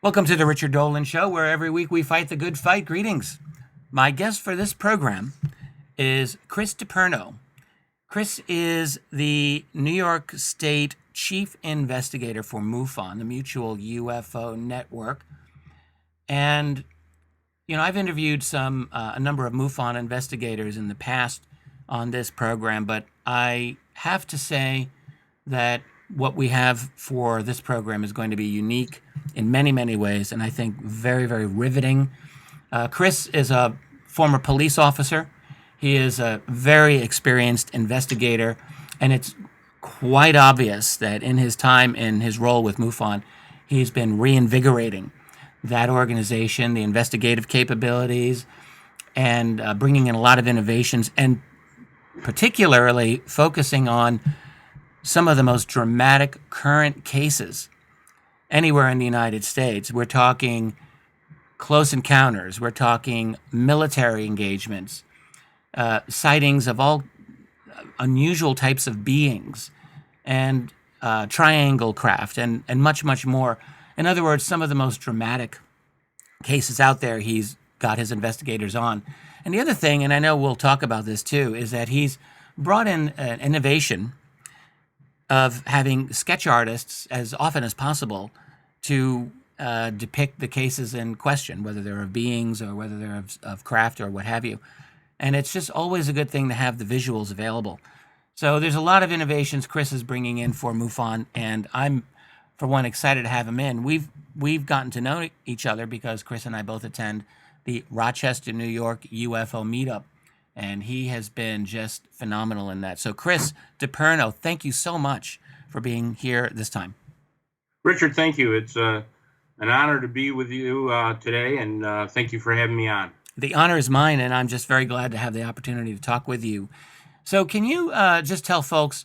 Welcome to the Richard Dolan Show, where every week we fight the good fight. Greetings. My guest for this program is Chris Deperno. Chris is the New York State Chief Investigator for MUFON, the Mutual UFO Network. And, I've interviewed a number of MUFON investigators in the past on this program, but I have to say that what we have for this program is going to be unique in many, many ways, and I think very, very riveting. Chris is a former police officer. He is a very experienced investigator, and it's quite obvious that in his time in his role with MUFON, he's been reinvigorating that organization, the investigative capabilities, and bringing in a lot of innovations, and particularly focusing on some of the most dramatic current cases anywhere in the United States. We're talking close encounters. We're talking military engagements, sightings of all unusual types of beings, and triangle craft, and much, much more. In other words, some of the most dramatic cases out there he's got his investigators on. And the other thing, and I know we'll talk about this too, is that he's brought in an innovation of having sketch artists as often as possible to depict the cases in question, whether they're of beings or whether they're of craft or what have you. And it's just always a good thing to have the visuals available. So there's a lot of innovations Chris is bringing in for MUFON, and I'm, for one, excited to have him in. We've gotten to know each other because Chris and I both attend the Rochester, New York UFO meetup, and he has been just phenomenal in that. So Chris Deperno, thank you so much for being here this time. Richard, thank you. It's an honor to be with you today, and thank you for having me on. The honor is mine, and I'm just very glad to have the opportunity to talk with you. So can you just tell folks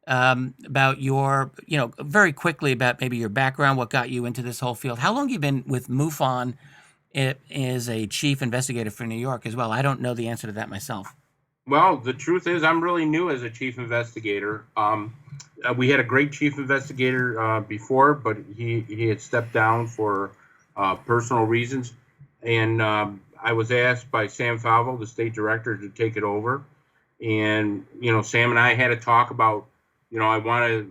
about your, very quickly about maybe your background, what got you into this whole field? How long have you been with MUFON as a chief investigator for New York as well? I don't know the answer to that myself. Well, the truth is I'm really new as a chief investigator. We had a great chief investigator before, but he had stepped down for personal reasons. And I was asked by Sam Falvo, the state director, to take it over. And, Sam and I had a talk about, I want to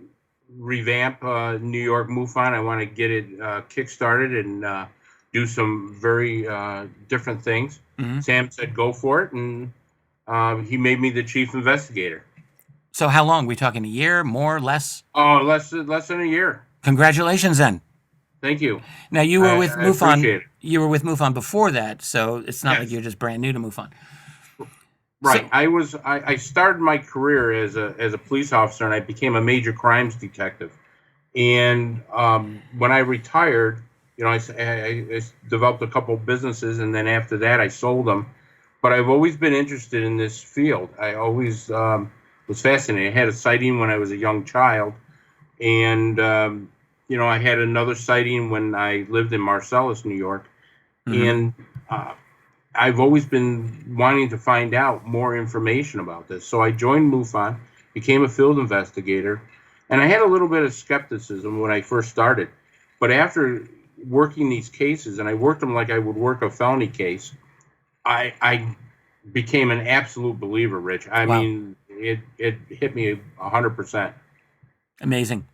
revamp New York MUFON. I want to get it kickstarted and do some very different things. Mm-hmm. Sam said, go for it. And he made me the chief investigator. So how long? We talking a year, more, less? Oh, less than a year. Congratulations then. Thank you. Now you were with MUFON. Appreciate it. You were with MUFON before that, so it's not like you're just brand new to MUFON. Right. So, I started my career as a police officer, and I became a major crimes detective. And when I retired, I developed a couple of businesses, and then after that, I sold them. But I've always been interested in this field. I always was fascinated. I had a sighting when I was a young child, and I had another sighting when I lived in Marcellus, New York, mm-hmm. and I've always been wanting to find out more information about this. So I joined MUFON, became a field investigator, and I had a little bit of skepticism when I first started. But after working these cases, and I worked them like I would work a felony case, I became an absolute believer, Rich. I mean, it hit me 100%. Amazing.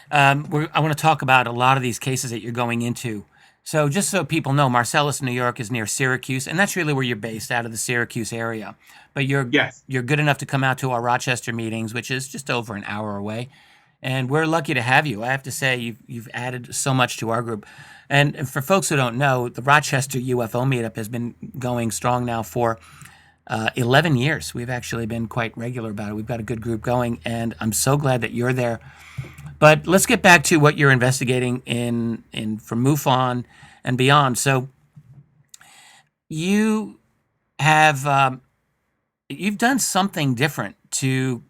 I want to talk about a lot of these cases that you're going into. So just so people know, Marcellus, New York is near Syracuse, and that's really where you're based, out of the Syracuse area. But you're good enough to come out to our Rochester meetings, which is just over an hour away. And we're lucky to have you. I have to say, you've added so much to our group. And for folks who don't know, the Rochester UFO meetup has been going strong now for 11 years. We've actually been quite regular about it. We've got a good group going, and I'm so glad that you're there. But let's get back to what you're investigating in from MUFON and beyond. So you have you've done something different to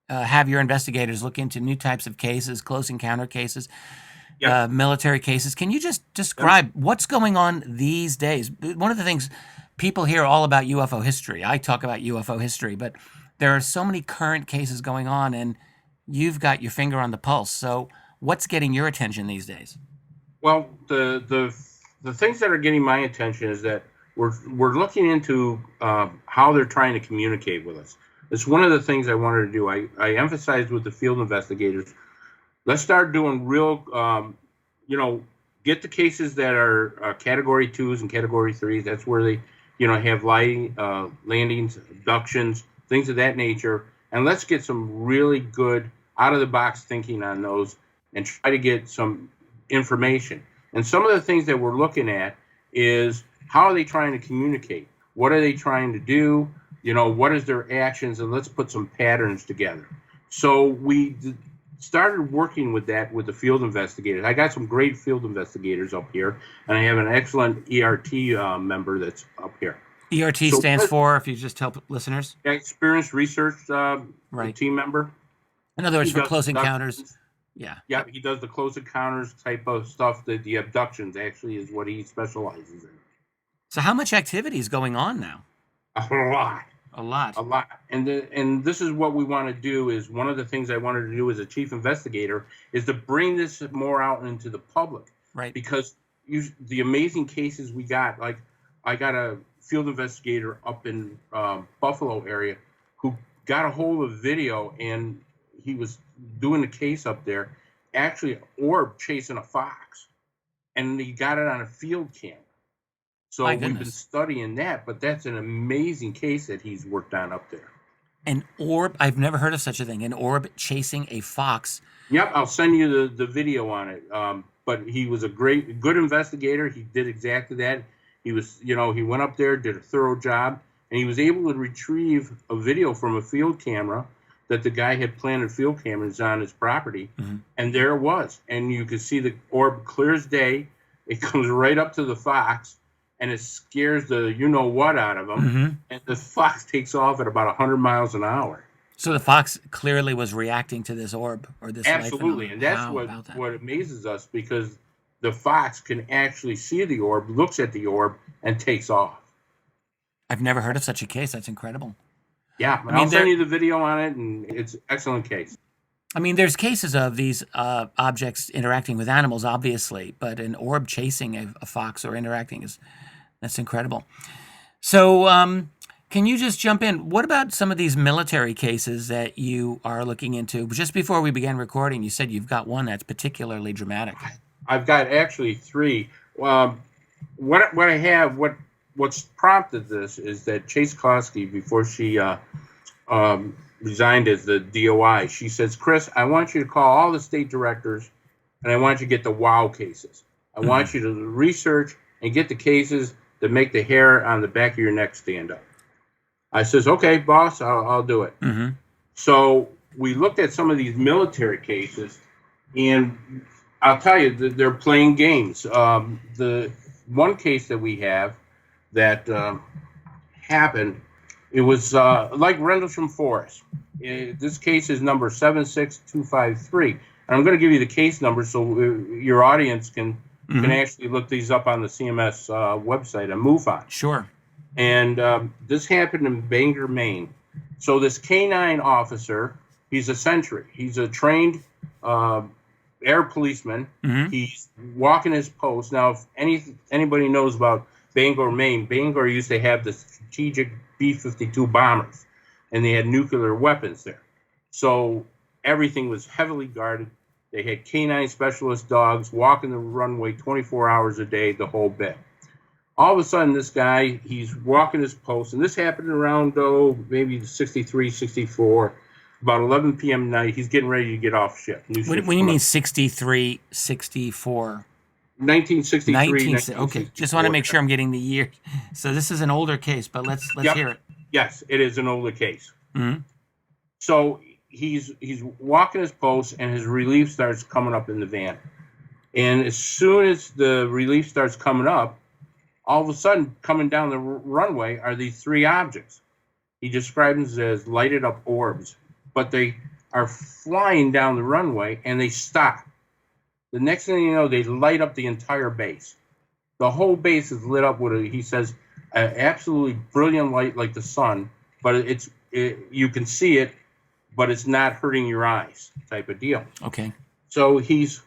have your investigators look into new types of cases, close encounter cases, military cases. Can you just describe what's going on these days? One of the things people hear all about UFO history. I talk about UFO history, but there are so many current cases going on, and you've got your finger on the pulse. So what's getting your attention these days? Well, the things that are getting my attention is that we're looking into how they're trying to communicate with us. It's one of the things I wanted to do. I emphasized with the field investigators, let's start doing real, get the cases that are category 2s and category 3s. That's where they, have landings, abductions, things of that nature. And let's get some really good out of the box thinking on those and try to get some information. And some of the things that we're looking at is how are they trying to communicate? What are they trying to do? What is their actions? And let's put some patterns together. So we started working with that with the field investigators. I got some great field investigators up here, and I have an excellent ERT member that's up here. ERT stands for, if you just tell listeners? Experienced research right. team member. In other words, for close encounters. Yeah. Yeah, he does the close encounters type of stuff. The abductions actually is what he specializes in. So how much activity is going on now? A lot. And this is what we want to do. Is one of the things I wanted to do as a chief investigator is to bring this more out into the public. Right. Because the amazing cases we got, like I got a field investigator up in Buffalo area who got a hold of video, and he was doing the case up there, actually an orb chasing a fox, and he got it on a field camera. So we've been studying that, but that's an amazing case that he's worked on up there. An orb? I've never heard of such a thing. An orb chasing a fox. Yep, I'll send you the video on it. But he was a good investigator. He did exactly that. He was, he went up there, did a thorough job, and he was able to retrieve a video from a field camera that the guy had planted field cameras on his property, and there it was. And you could see the orb clear as day. It comes right up to the fox, and it scares the you-know-what out of him, and the fox takes off at about 100 miles an hour. So the fox clearly was reacting to this orb or this absolutely, and that's what amazes us, because the fox can actually see the orb, looks at the orb, and takes off. I've never heard of such a case. That's incredible. Yeah, I'll send you the video on it, and it's an excellent case. I mean, there's cases of these objects interacting with animals, obviously, but an orb chasing a fox or interacting that's incredible. So can you just jump in? What about some of these military cases that you are looking into? Just before we began recording, you said you've got one that's particularly dramatic. I've got actually 3. What's prompted this is that Chase Klosky, before she resigned as the DOI, she says, Chris, I want you to call all the state directors, and I want you to get the WOW cases. I want you to research and get the cases that make the hair on the back of your neck stand up. I says, okay, boss, I'll do it. So we looked at some of these military cases, and I'll tell you, they're playing games. The one case that we have that happened, it was like Rendlesham Forest. This case is number 76253. And I'm going to give you the case number so your audience can actually look these up on the CMS website, a MUFON. Sure. And this happened in Bangor, Maine. So this K-9 officer, he's a sentry. He's a trained air policeman. He's walking his post. Now, if anybody knows about Bangor, Maine, Bangor used to have the strategic B-52 bombers, and they had nuclear weapons there. So everything was heavily guarded. They had K-9 specialist dogs walking the runway 24 hours a day, the whole bit. All of a sudden, this guy, he's walking his post, and this happened around, maybe 63, 64, about 11 p.m. night. He's getting ready to get off shift. What do you mean 63, 64? 1963. Okay, just want to make sure I'm getting the year. So this is an older case, but let's hear it. Yes, it is an older case. So he's walking his post, and his relief starts coming up in the van. And as soon as the relief starts coming up, all of a sudden, coming down the runway are these 3 objects. He describes them as lighted up orbs, but they are flying down the runway, and they stop. The next thing you know, they light up the entire base. The whole base is lit up with, he says, an absolutely brilliant light like the sun, but you can see it, but it's not hurting your eyes type of deal. Okay. So he's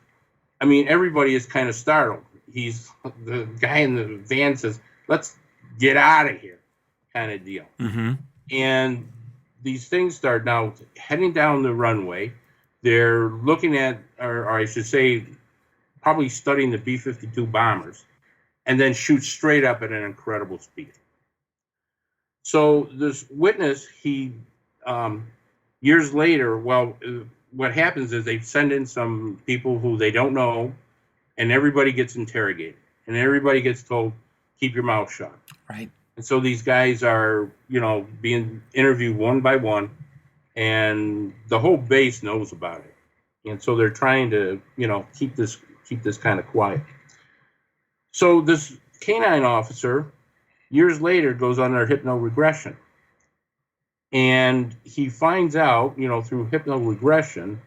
I mean, everybody is kind of startled. The guy in the van says, "Let's get out of here," kind of deal. Mm-hmm. And these things start now heading down the runway. They're looking at, or I should say, probably studying the B-52 bombers, and then shoot straight up at an incredible speed. So this witness, years later, what happens is they send in some people who they don't know, and everybody gets interrogated, and everybody gets told, keep your mouth shut. Right. And so these guys are, being interviewed one by one, and the whole base knows about it. And so they're trying to, keep this kind of quiet. So this canine officer, years later, goes under hypnoregression. And he finds out, through hypnoregression,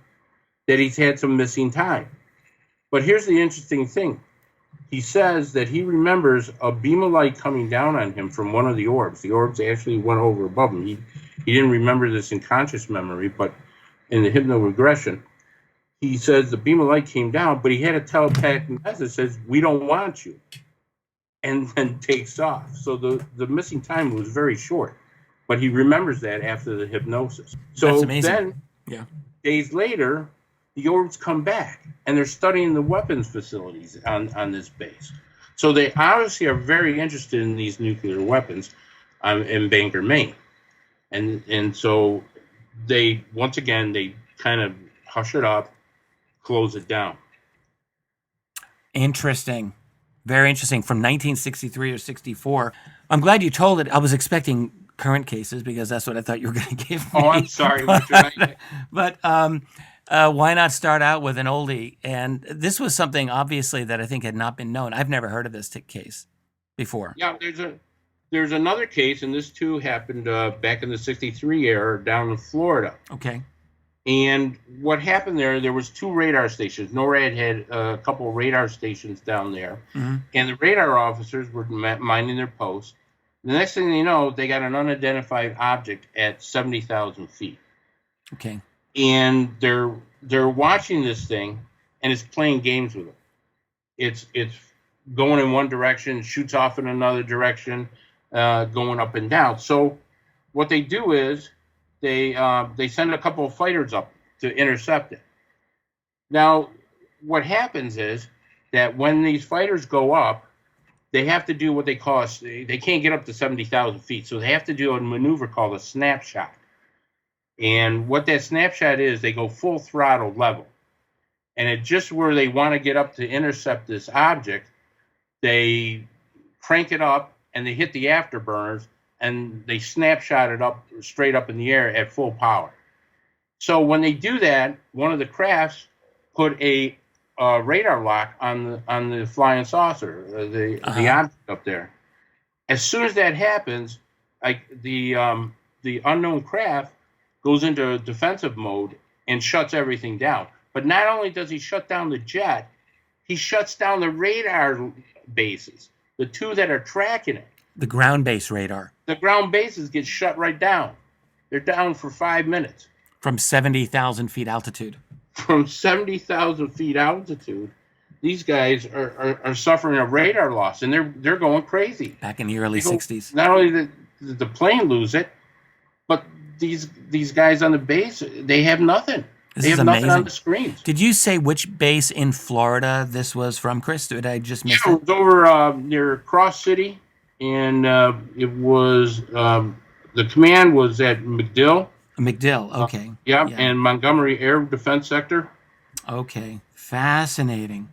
that he's had some missing time. But here's the interesting thing. He says that he remembers a beam of light coming down on him from one of the orbs. The orbs actually went over above him. He didn't remember this in conscious memory, but in the hypnoregression, he says the beam of light came down, but he had a telepathic message that says, "We don't want you," and then takes off. So the missing time was very short, but he remembers that after the hypnosis. So that's amazing. Then, yeah, days later, the orbs come back, and they're studying the weapons facilities on this base. So they obviously are very interested in these nuclear weapons in Bangor, Maine. And so they kind of hush it up, close it down. Interesting. Very interesting. From 1963 or 64. I'm glad you told it. I was expecting current cases because that's what I thought you were going to give me. Oh, I'm sorry. But why not start out with an oldie? And this was something, obviously, that I think had not been known. I've never heard of this case before. Yeah, there's another case, and this too happened back in the 63 era down in Florida. Okay. And what happened there was 2 radar stations. NORAD had a couple of radar stations down there. Mm-hmm. And the radar officers were minding their posts. The next thing they know, they got an unidentified object at 70,000 feet. Okay. And they're watching this thing, and it's playing games with them. It's going in one direction, shoots off in another direction, going up and down. So what they do is they send a couple of fighters up to intercept it. Now, what happens is that when these fighters go up, they have to do what they call they can't get up to 70,000 feet, so they have to do a maneuver called a snapshot. And what that snapshot is, they go full throttle level. And at just where they want to get up to intercept this object, they crank it up and they hit the afterburners and they snapshot it up straight up in the air at full power. So when they do that, one of the crafts put a radar lock on the flying saucer, the object up there. As soon as that happens, the unknown craft goes into defensive mode and shuts everything down. But not only does he shut down the jet, he shuts down the radar bases, the 2 that are tracking it. The ground-based radar. The ground bases get shut right down. They're down for 5 minutes. From 70,000 feet altitude. From 70,000 feet altitude, these guys are suffering a radar loss, and they're going crazy. Back in the early 60s. Not only did the plane lose it, but these guys on the base, they have nothing. They have nothing on the screens. Did you say which base in Florida this was from, Chris? Did I just miss it? It was over near Cross City, and it was the command was at MacDill. MacDill, okay. Yeah, and Montgomery Air Defense Sector. Okay, fascinating.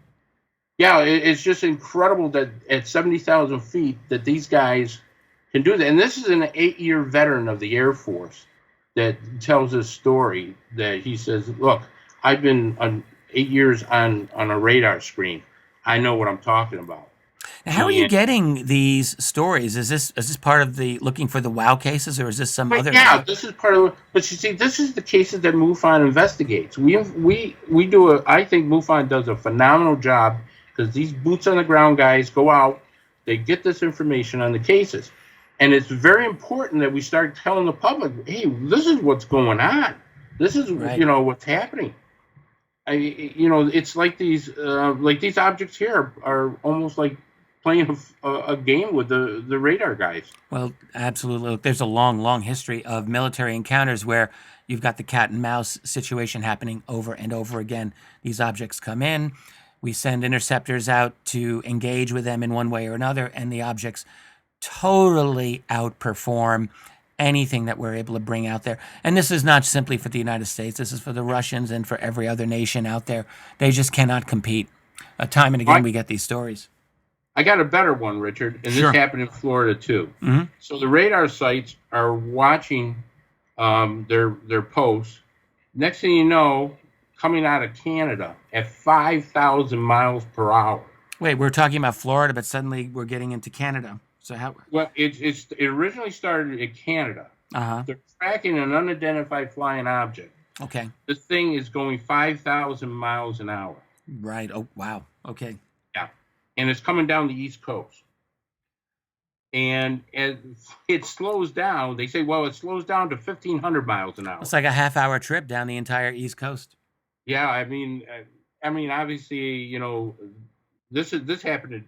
Yeah, it's just incredible that at 70,000 feet that these guys can do that. And this is an 8-year veteran of the Air Force that tells this story that he says, look, I've been 8 years on a radar screen. I know what I'm talking about. Now, how are you getting these stories? Is this part of the looking for the wow cases, or is this some other? Yeah, this is part of. But you see, this is the cases that MUFON investigates. We do I think MUFON does a phenomenal job because these boots on the ground guys go out, they get this information on the cases, and it's very important that we start telling the public, hey, this is what's going on. This is what's happening. it's like these objects here are almost like playing a game with the radar guys. Well, absolutely. Look, there's a long, long history of military encounters where you've got the cat and mouse situation happening over and over again. These objects come in, we send interceptors out to engage with them in one way or another, and the objects totally outperform anything that we're able to bring out there. And this is not simply for the United States, this is for the Russians and for every other nation out there. They just cannot compete. Time and again, we get these stories. I got a better one, Richard, and Sure. this happened in Florida too. Mm-hmm. So the radar sites are watching their posts. Next thing you know, coming out of Canada at 5,000 miles per hour. Wait, we're talking about Florida, but suddenly we're getting into Canada. So how? Well, it originally started in Canada. Uh-huh. They're tracking an unidentified flying object. Okay. This thing is going 5,000 miles an hour. Right. Oh, wow. Okay. Yeah. And it's coming down the East Coast. And as it slows down, they say, well, it slows down to 1,500 miles an hour. It's like a half-hour trip down the entire East Coast. Yeah, I mean, obviously, this happened in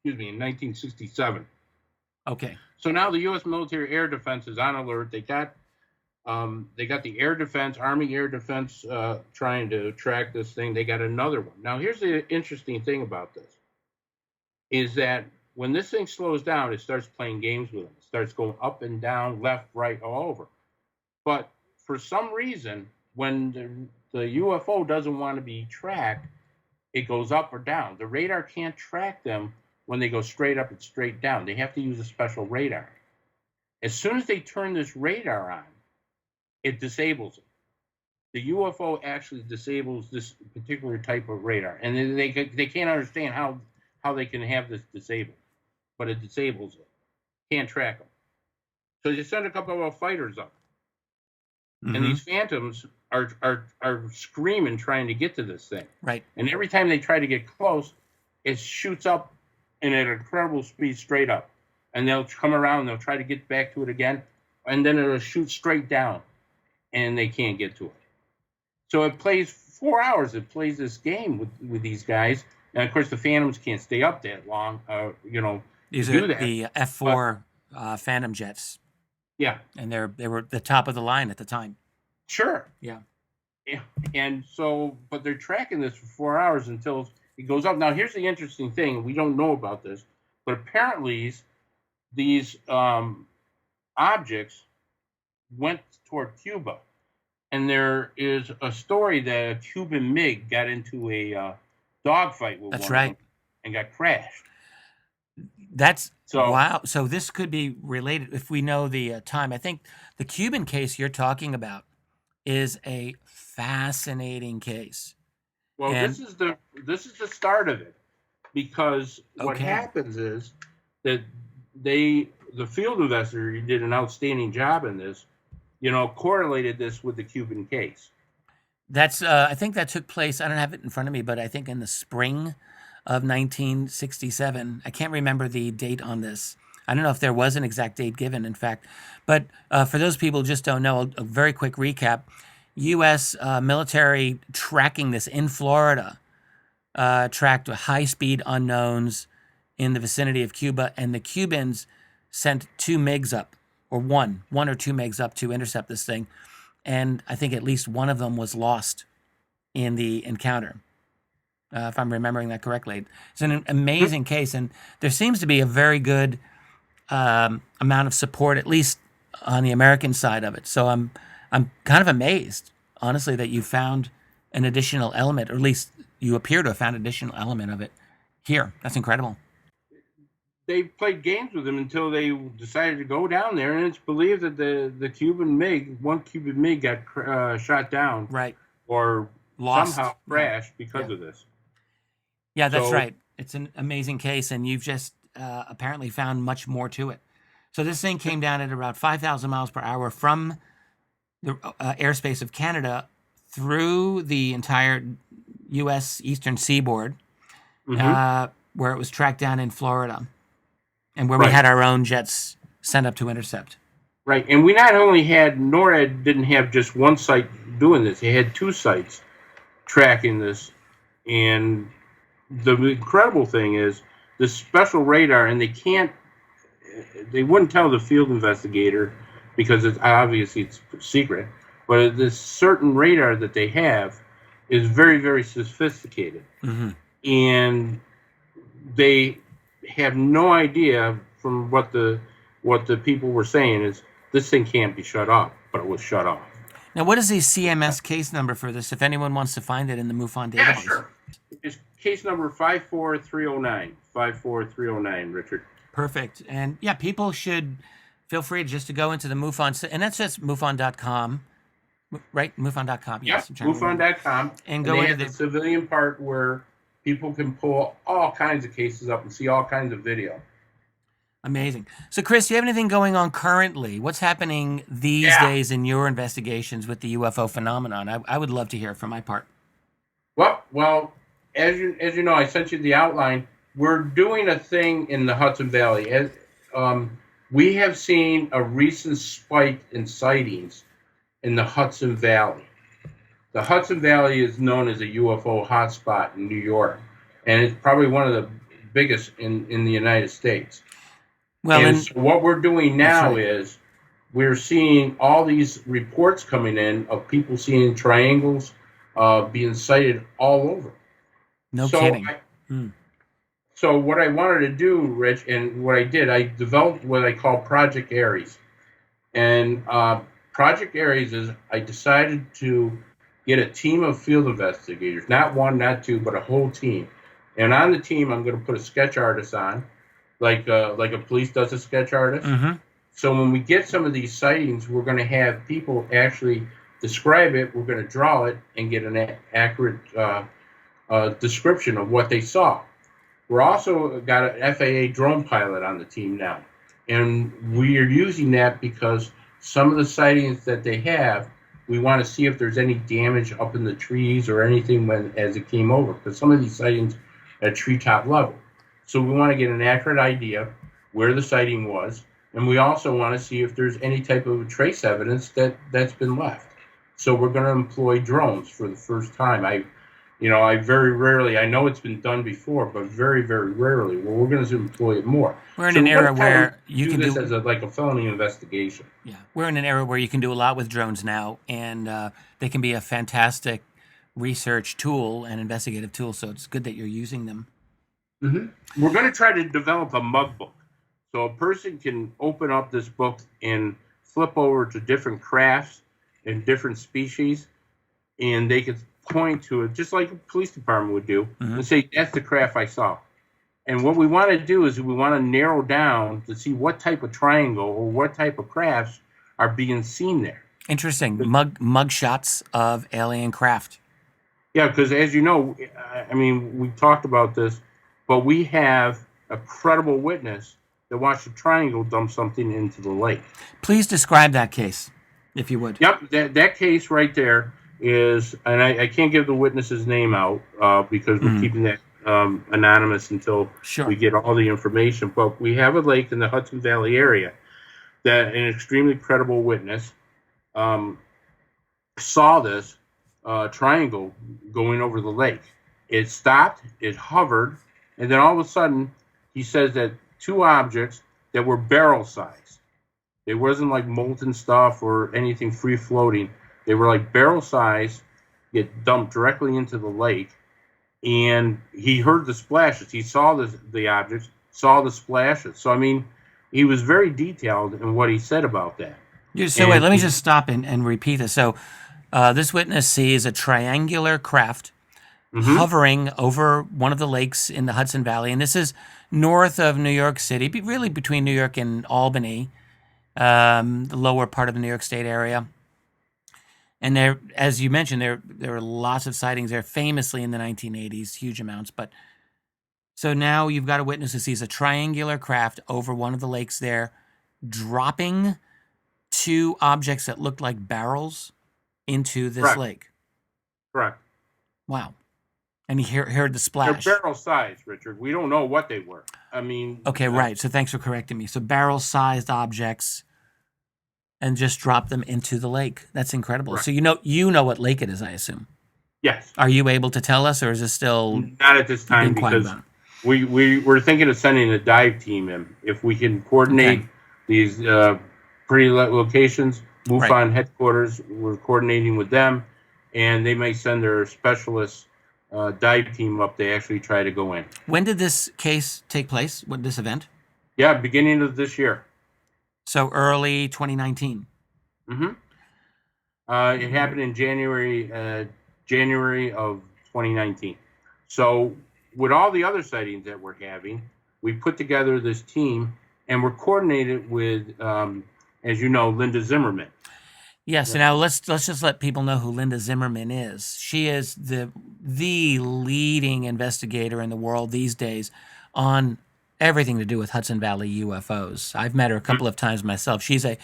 1967. Okay. So now the U.S. military air defense is on alert. They got the air defense, Army air defense, trying to track this thing. They got another one. Now, here's the interesting thing about this, is that when this thing slows down, it starts playing games with them. It starts going up and down, left, right, all over. But for some reason, when the UFO doesn't want to be tracked, it goes up or down. The radar can't track them when they go straight up and straight down. They have to use a special radar. As soon as they turn this radar on, it disables it. The UFO actually disables this particular type of radar, and they can't understand how they can have this disabled, but it disables it. Can't track them. So they send a couple of fighters up, and these phantoms are screaming trying to get to this thing. Right. And every time they try to get close, it shoots up and at incredible speed straight up. And they'll come around and they'll try to get back to it again, and then it'll shoot straight down, and they can't get to it. So it plays 4 hours. It plays this game with these guys. And of course, the Phantoms can't stay up that long. These do are that. the F-4 Phantom jets, Yeah, and they were the top of the line at the time. sure. Yeah. Yeah. And so, but they're tracking this for 4 hours until it goes up. Now, here's the interesting thing. We don't know about this, but apparently these objects went toward Cuba. And there is a story that a Cuban MiG got into a dogfight with That's one right. of them and got crashed. Wow. So this could be related if we know the time. I think the Cuban case you're talking about is a fascinating case. Well, this is the start of it, because what happens is that the field investigator did an outstanding job in this, correlated this with the Cuban case. That's I think that took place. I don't have it in front of me, but I think in the spring of 1967. I can't remember the date on this. I don't know if there was an exact date given, in fact. But for those people who just don't know, a very quick recap. U.S. Military tracking this in Florida, tracked high-speed unknowns in the vicinity of Cuba, and the Cubans sent 2 MiGs up, or one or 2 MiGs up to intercept this thing. And I think at least one of them was lost in the encounter, if I'm remembering that correctly. It's an amazing case, and there seems to be a very good amount of support, at least on the American side of it. So I'm kind of amazed, honestly, that you found an additional element, or at least you appear to have found an additional element of it here. That's incredible. They played games with him until they decided to go down there, and it's believed that the Cuban MiG, one Cuban MiG, got shot down, right, or lost, somehow crashed because of this. Yeah, that's right. It's an amazing case, and you've just apparently found much more to it. So this thing came down at about 5,000 miles per hour from the airspace of Canada through the entire U.S. eastern seaboard, where it was tracked down in Florida, and where we had our own jets sent up to intercept. Right, and we not only had, NORAD didn't have just one site doing this; they had 2 sites. tracking this. And the incredible thing is this special radar, and they wouldn't tell the field investigator because it's secret, but this certain radar that they have is very, very sophisticated. Mm-hmm. And they have no idea from what the people were saying is this thing can't be shut off, but it was shut off. Now, what is the CMS case number for this, if anyone wants to find it in the MUFON database? Yeah, sure. It's case number 54309. 54309, Richard. Perfect. And yeah, people should feel free just to go into the MUFON, and that's just MUFON.com, right? MUFON.com. Yes. Yep, MUFON.com. And go into the civilian part where people can pull all kinds of cases up and see all kinds of video. Amazing. So, Chris, do you have anything going on currently? What's happening these days in your investigations with the UFO phenomenon? I would love to hear it from my part. Well, as you know, I sent you the outline. We're doing a thing in the Hudson Valley. We have seen a recent spike in sightings in the Hudson Valley. The Hudson Valley is known as a UFO hotspot in New York, and it's probably one of the biggest in the United States. Well, so what we're doing now is we're seeing all these reports coming in of people seeing triangles being sighted all over. No kidding. So what I wanted to do, Rich, and what I did, I developed what I call Project Aries. And Project Aries is I decided to get a team of field investigators, not one, not two, but a whole team. And on the team, I'm going to put a sketch artist on, like a police does a sketch artist. Mm-hmm. So when we get some of these sightings, we're going to have people actually describe it. We're going to draw it and get an accurate description of what they saw. We're also got an FAA drone pilot on the team now. And we are using that because some of the sightings that they have, we want to see if there's any damage up in the trees or anything as it came over. Because some of these sightings at treetop level. So we want to get an accurate idea where the sighting was. And we also want to see if there's any type of trace evidence that's been left. So we're going to employ drones for the first time. I very rarely, I know it's been done before, but very, very rarely. Well, we're going to employ it more. We're in an era where you can do this as a felony investigation. Yeah, we're in an era where you can do a lot with drones now, and they can be a fantastic research tool and investigative tool. So it's good that you're using them. Mm-hmm. We're going to try to develop a mug book, so a person can open up this book and flip over to different crafts and different species, and they could point to it just like a police department would do, and say, that's the craft I saw. And what we want to do is we want to narrow down to see what type of triangle or what type of crafts are being seen there. Interesting. Mug shots of alien craft. Yeah, because as you know, I mean, we talked about this, but we have a credible witness that watched a triangle dump something into the lake. Please describe that case, if you would. Yep, that case right there is, and I can't give the witness's name out because we're keeping that anonymous until we get all the information. But we have a lake in the Hudson Valley area that an extremely credible witness saw this triangle going over the lake. It stopped, it hovered, and then all of a sudden, he says that two objects that were barrel sized. It wasn't like molten stuff or anything free floating. They were like barrel sized, get dumped directly into the lake. And he heard the splashes. He saw the objects, saw the splashes. So, I mean, he was very detailed in what he said about that. So, wait, let me just stop and repeat this. So, this witness sees a triangular craft hovering over one of the lakes in the Hudson Valley. And this is north of New York City, really between New York and Albany, the lower part of the New York State area. And there, as you mentioned, there were lots of sightings there, famously in the 1980s, huge amounts. But so now you've got a witness who sees a triangular craft over one of the lakes there, dropping two objects that looked like barrels into this lake. Correct. Wow. And he heard the splash. They're barrel-sized, Richard. We don't know what they were. I mean... Okay, right. So thanks for correcting me. So barrel-sized objects, and just drop them into the lake. That's incredible. Right. So you know what lake it is, I assume. Yes. Are you able to tell us, or is this still not at this time being quiet because about it? we're thinking of sending a dive team in. If we can coordinate Okay. these pretty locations, Right. MUFON headquarters, we're coordinating with them, and they may send their specialist dive team up to actually try to go in. When did this case take place? What, this event? Yeah, beginning of this year. So early 2019. Mm-hmm. It happened in January of 2019. So with all the other sightings that we're having, we put together this team, and we're coordinated with, as you know, Linda Zimmerman. Yes. And now let's just let people know who Linda Zimmerman is. She is the leading investigator in the world these days on everything to do with Hudson Valley UFOs. I've met her a couple of times myself. She's a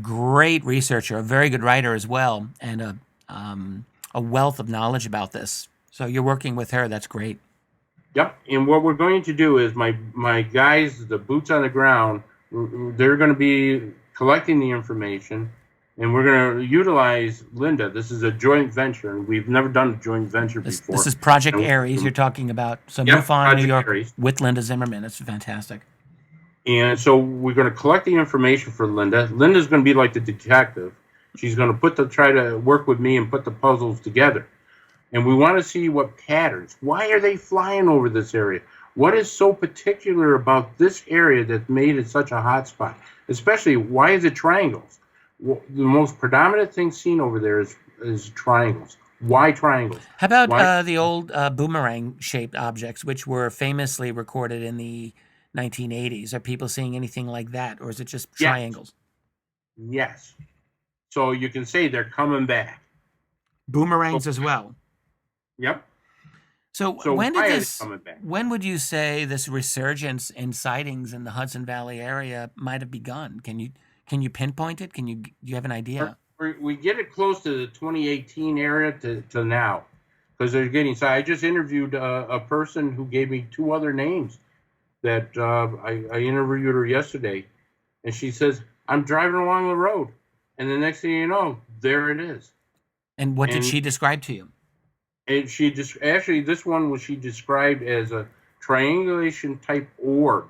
great researcher, a very good writer as well, and a wealth of knowledge about this. So you're working with her. That's great. Yep. And what we're going to do is my guys, the boots on the ground, they're going to be collecting the information, and we're going to utilize Linda. This is a joint venture, and we've never done a joint venture before. This is Project Aries you're talking about. So MUFON New York Aries with Linda Zimmerman. That's fantastic. And so we're going to collect the information for Linda. Linda's going to be like the detective. She's going to try to work with me and put the puzzles together. And we want to see what patterns. Why are they flying over this area? What is so particular about this area that made it such a hot spot? Especially, why is it triangles? Well, the most predominant thing seen over there is triangles. Why triangles? How about the old boomerang-shaped objects, which were famously recorded in the 1980s? Are people seeing anything like that, or is it just triangles? Yes. So you can say they're coming back. Boomerangs as well. Yep. So when would you say this resurgence in sightings in the Hudson Valley area might have begun? Can you pinpoint it? Do you have an idea? We get it close to the 2018 area to now, because they're getting. So I just interviewed a person who gave me two other names that I interviewed her yesterday, and she says, I'm driving along the road, and the next thing you know, there it is. And what did she describe to you? And she just actually, this one was she described as a triangulation type orb.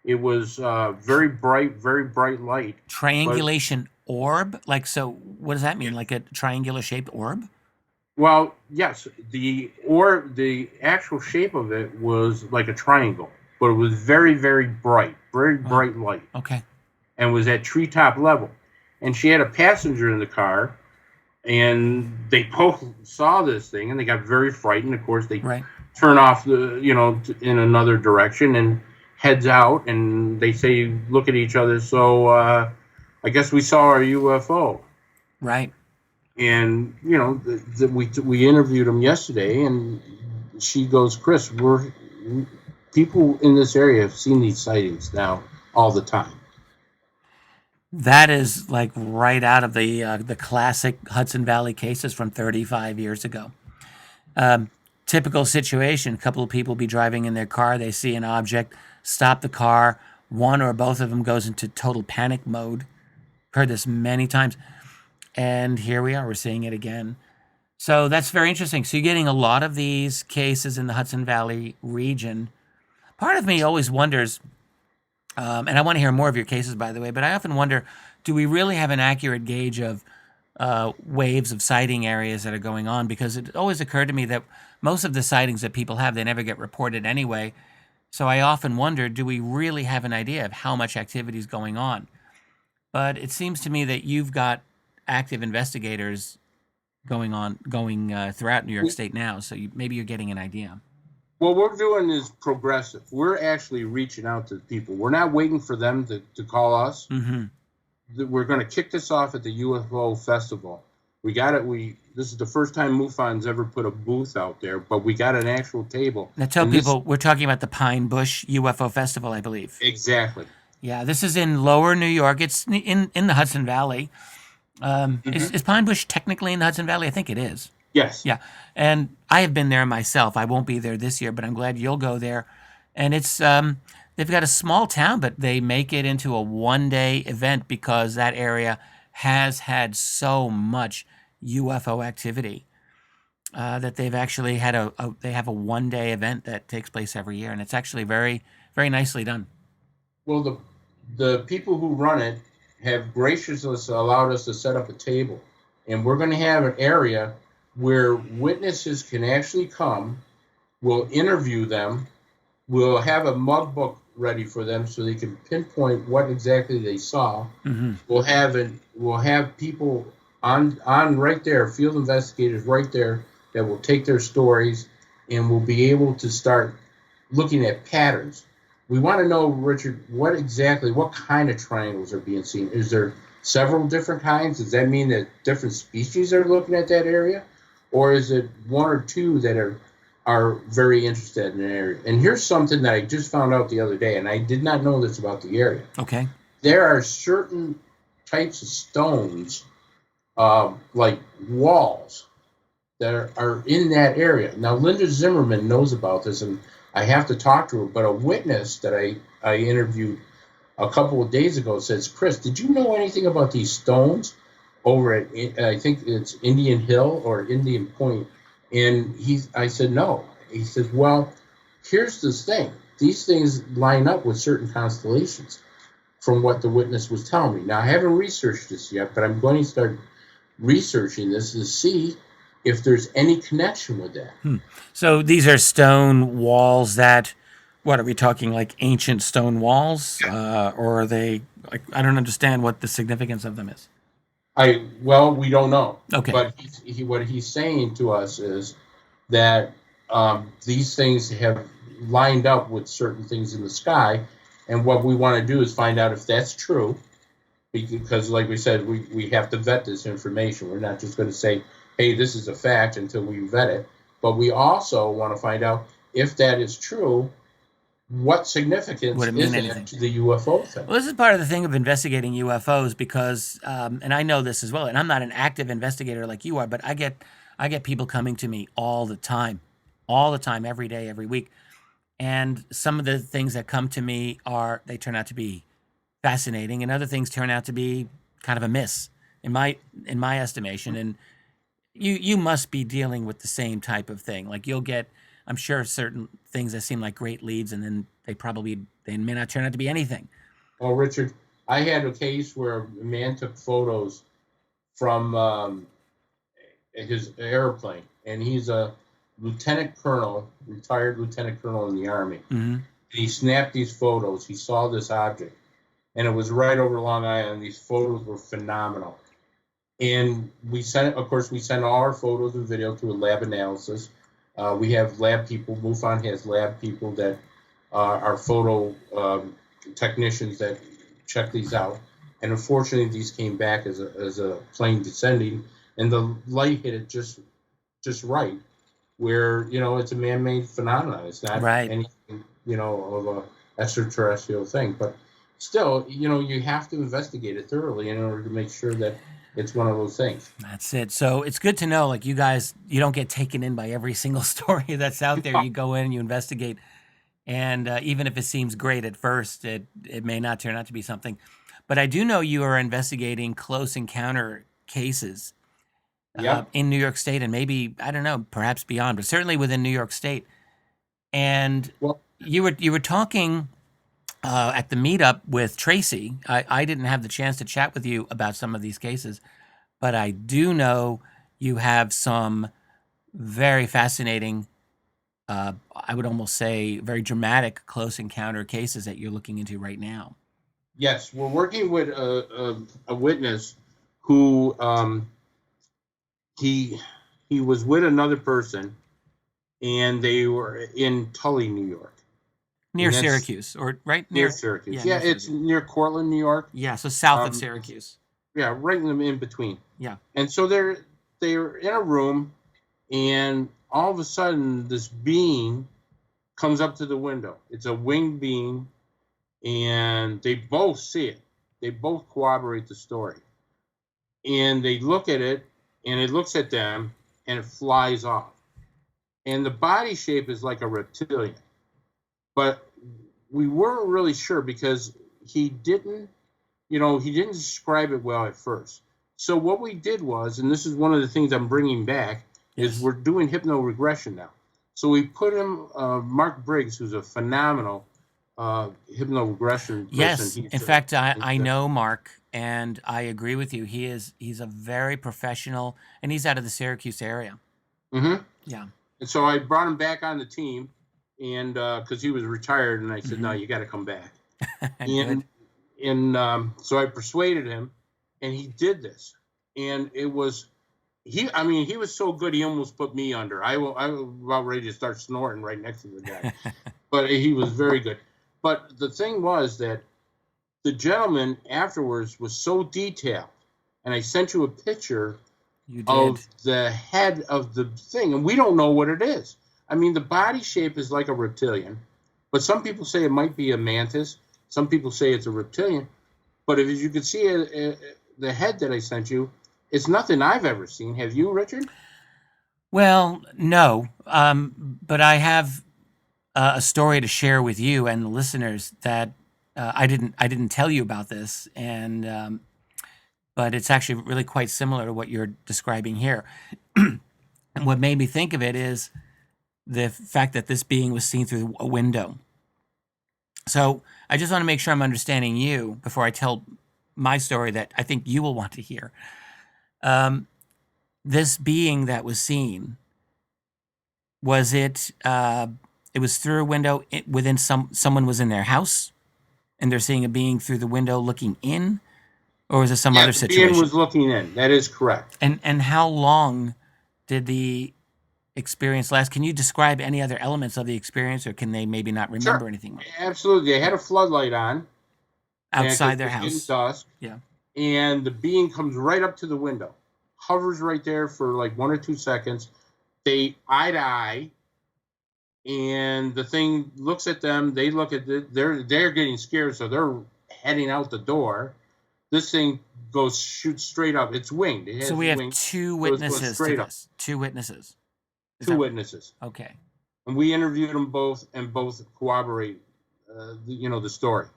It was very bright light. Triangulation orb? Like, so what does that mean? Like a triangular shaped orb? Well, yes. The actual shape of it was like a triangle, but it was very, very bright light. Okay. And was at treetop level. And she had a passenger in the car, and they both saw this thing, and they got very frightened. Of course, they turn off in another direction and heads out, and they say, look at each other. So I guess we saw our UFO. Right. And, we interviewed him yesterday, and she goes, Chris, people in this area have seen these sightings now all the time. That is like right out of the classic Hudson Valley cases from 35 years ago. Typical situation, a couple of people be driving in their car, they see an object, stop the car, one or both of them goes into total panic mode. Heard this many times. And here we are, we're seeing it again. So that's very interesting. So you're getting a lot of these cases in the Hudson Valley region. Part of me always wonders, and I want to hear more of your cases, by the way, but I often wonder, do we really have an accurate gauge of waves of sighting areas that are going on? Because it always occurred to me that most of the sightings that people have, they never get reported anyway. So I often wonder, do we really have an idea of how much activity is going on? But it seems to me that you've got active investigators going throughout New York State now, so maybe you're getting an idea. What we're doing is progressive. We're actually reaching out to people. We're not waiting for them to call us. Mm-hmm. We're going to kick this off at the UFO festival. This is the first time MUFON's ever put a booth out there, but we got an actual table. Now tell people, we're talking about the Pine Bush UFO Festival, I believe. Exactly. Yeah, this is in Lower New York. It's in the Hudson Valley. Is Pine Bush technically in the Hudson Valley? I think it is. Yes. Yeah, and I have been there myself. I won't be there this year, but I'm glad you'll go there. And it's they've got a small town, but they make it into a one-day event because that area has had so much UFO activity. that they've actually had they have a one-day event that takes place every year, and it's actually very, very nicely done. Well, the people who run it have graciously allowed us to set up a table, and we're going to have an area where witnesses can actually come. We'll interview them. We'll have a mug book ready for them so they can pinpoint what exactly they saw. Mm-hmm. We'll have people on right there, field investigators right there that will take their stories, and we'll be able to start looking at patterns. We want to know, Richard, what kind of triangles are being seen? Is there several different kinds? Does that mean that different species are looking at that area? Or is it one or two that are very interested in an area? And here's something that I just found out the other day, and I did not know this about the area. Okay. There are certain types of stones, like walls, that are in that area. Now, Linda Zimmerman knows about this, and I have to talk to her, but a witness that I interviewed a couple of days ago says, Chris, did you know anything about these stones over at, I think it's Indian Hill or Indian Point? And I said, no. He says, well, here's this thing. These things line up with certain constellations from what the witness was telling me. Now, I haven't researched this yet, but I'm going to start researching this to see if there's any connection with that. So these are stone walls that, what are we talking, like ancient stone walls? Or are they, like, I don't understand what the significance of them is. Well, we don't know. Okay. But what he's saying to us is that these things have lined up with certain things in the sky, and what we want to do is find out if that's true, because, like we said, we have to vet this information. We're not just going to say, hey, this is a fact until we vet it, but we also want to find out if that is true, what significance is that to the UFO thing? Well, this is part of the thing of investigating UFOs because, and I know this as well, and I'm not an active investigator like you are, but I get people coming to me all the time, every day, every week. And some of the things that come to me they turn out to be fascinating, and other things turn out to be kind of a miss in my estimation. And you must be dealing with the same type of thing. Like you'll get, I'm sure, certain things that seem like great leads, and then they may not turn out to be anything. Well, Richard, I had a case where a man took photos from his airplane, and he's a retired lieutenant colonel in the Army. Mm-hmm. He snapped these photos. He saw this object, and it was right over Long Island. These photos were phenomenal. And we sent all our photos and video to a lab analysis. We have lab people. MUFON has lab people that are photo technicians that check these out. And unfortunately, these came back as a plane descending, and the light hit it just right, where it's a man-made phenomenon. It's not anything of a extraterrestrial thing, but still, you have to investigate it thoroughly in order to make sure that it's one of those things. That's it. So it's good to know, like, you guys, you don't get taken in by every single story that's out there. You go in and you investigate, and even if it seems great at first, it may not turn out to be something. But I do know you are investigating close encounter cases in New York State, and maybe, I don't know, perhaps beyond, but certainly within New York State. And you were talking at the meetup with Tracy. I didn't have the chance to chat with you about some of these cases, but I do know you have some very fascinating, I would almost say very dramatic close encounter cases that you're looking into right now. Yes, we're working with a witness who he was with another person, and they were in Tully, New York. Near Syracuse, or right near Syracuse. Yeah, it's near Cortland, New York. Yeah, so south of Syracuse. Yeah, right in between. Yeah. And so they're in a room, and all of a sudden this being comes up to the window. It's a winged being, and they both see it. They both corroborate the story. And they look at it, and it looks at them, and it flies off. And the body shape is like a reptilian. But we weren't really sure because he didn't describe it well at first. So what we did was, and this is one of the things I'm bringing back, is we're doing hypno-regression now. So we put him, Mark Briggs, who's a phenomenal hypno-regression person. Yes, in fact, I know Mark, and I agree with you. He's a very professional, and he's out of the Syracuse area. Mm-hmm. Yeah. And so I brought him back on the team, and because he was retired, and I said, no, you got to come back. So I persuaded him, and he did this. And it was, he was so good, he almost put me under. I was about ready to start snorting right next to the guy. But he was very good. But the thing was that the gentleman afterwards was so detailed, and I sent you a picture of the head of the thing, and we don't know what it is. I mean, the body shape is like a reptilian, but some people say it might be a mantis. Some people say it's a reptilian. But if you could see the head that I sent you, it's nothing I've ever seen. Have you, Richard? Well, no, but I have a story to share with you and the listeners that I didn't tell you about this, and but it's actually really quite similar to what you're describing here. And what made me think of it is the fact that this being was seen through a window. So I just want to make sure I'm understanding you before I tell my story that I think you will want to hear. This being that was seen, was it? It was through a window within someone was in their house, and they're seeing a being through the window looking in, or was it some other situation? The being was looking in. That is correct. And how long did the experience last? Can you describe any other elements of the experience, or can they maybe not remember anything? Absolutely. They had a floodlight on outside their house. It's dusk. Yeah. And the being comes right up to the window, hovers right there for like 1 or 2 seconds. They eye to eye, and the thing looks at them. They look at it. They're getting scared, so they're heading out the door. This thing shoots straight up. It's winged. So we have two witnesses to this. Two witnesses. Two witnesses. Okay. And we interviewed them both, and both corroborate, the story.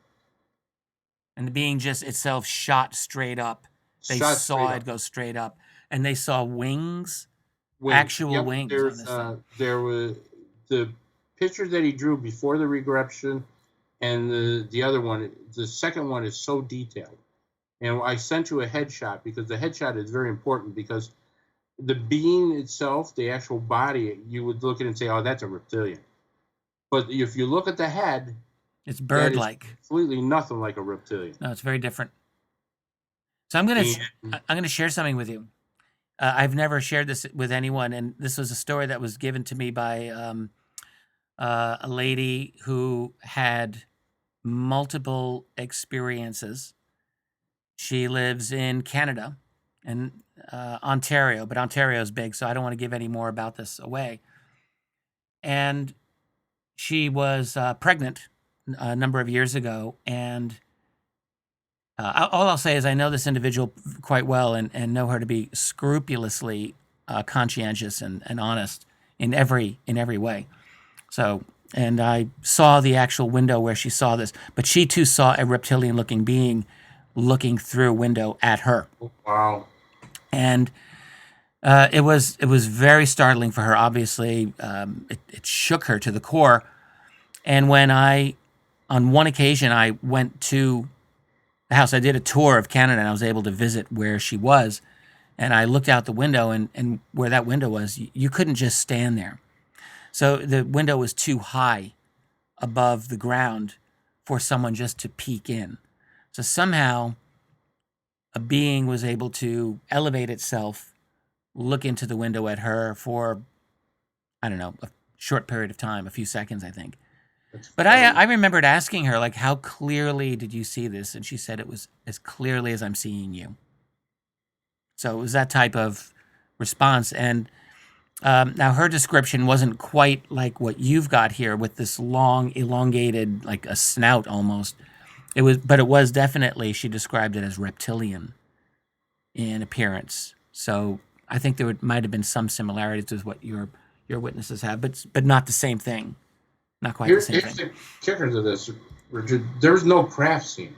And the being just itself shot straight up. They saw it go straight up, and they saw wings. Actual wings. There was the picture that he drew before the regression, and the other one. The second one is so detailed. And I sent you a headshot because the headshot is very important, because the being itself, the actual body, you would look at it and say, oh, that's a reptilian. But if you look at the head, it's bird-like. Completely nothing like a reptilian. No, it's very different. So I'm gonna share something with you. I've never shared this with anyone, and this was a story that was given to me by a lady who had multiple experiences. She lives in Canada and Ontario, but Ontario is big, so I don't want to give any more about this away. And she was pregnant a number of years ago, and all I'll say is I know this individual quite well and know her to be scrupulously conscientious and honest in every way. So, and I saw the actual window where she saw this, but she too saw a reptilian-looking being looking through a window at her. Wow. And it was very startling for her. Obviously, it shook her to the core. And when on one occasion, I went to the house, I did a tour of Canada, and I was able to visit where she was. And I looked out the window, and where that window was, you couldn't just stand there. So the window was too high above the ground for someone just to peek in. So somehow a being was able to elevate itself, look into the window at her for, I don't know, a short period of time, a few seconds, I think. But I remembered asking her, like, how clearly did you see this? And she said it was as clearly as I'm seeing you. So it was that type of response. And now her description wasn't quite like what you've got here with this long, elongated, like a snout almost. But it was definitely, she described it as reptilian in appearance. So I think there might have been some similarities with what your witnesses have, but not the same thing. Not quite the same thing. Here's the kicker to this, Richard. There's no craft scene.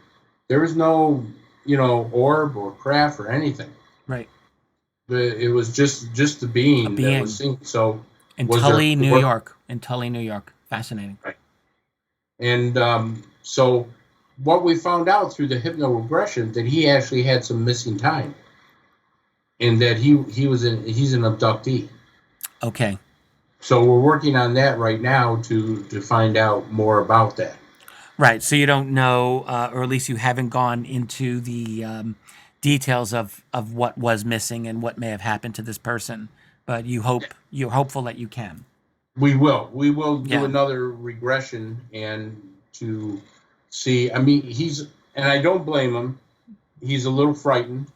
There was no, orb or craft or anything. Right. It was just the being, A being. that was seen. So In was there Tully, New more? York. In Tully, New York. Fascinating. Right. And so what we found out through the hypnoregression, that he actually had some missing time, and that he's an abductee. Okay. So we're working on that right now to find out more about that. Right. So you don't know, or at least you haven't gone into the details of what was missing and what may have happened to this person, but you're hopeful that you can. We will do Yeah. another regression, and to see. I mean, and I don't blame him. He's a little frightened,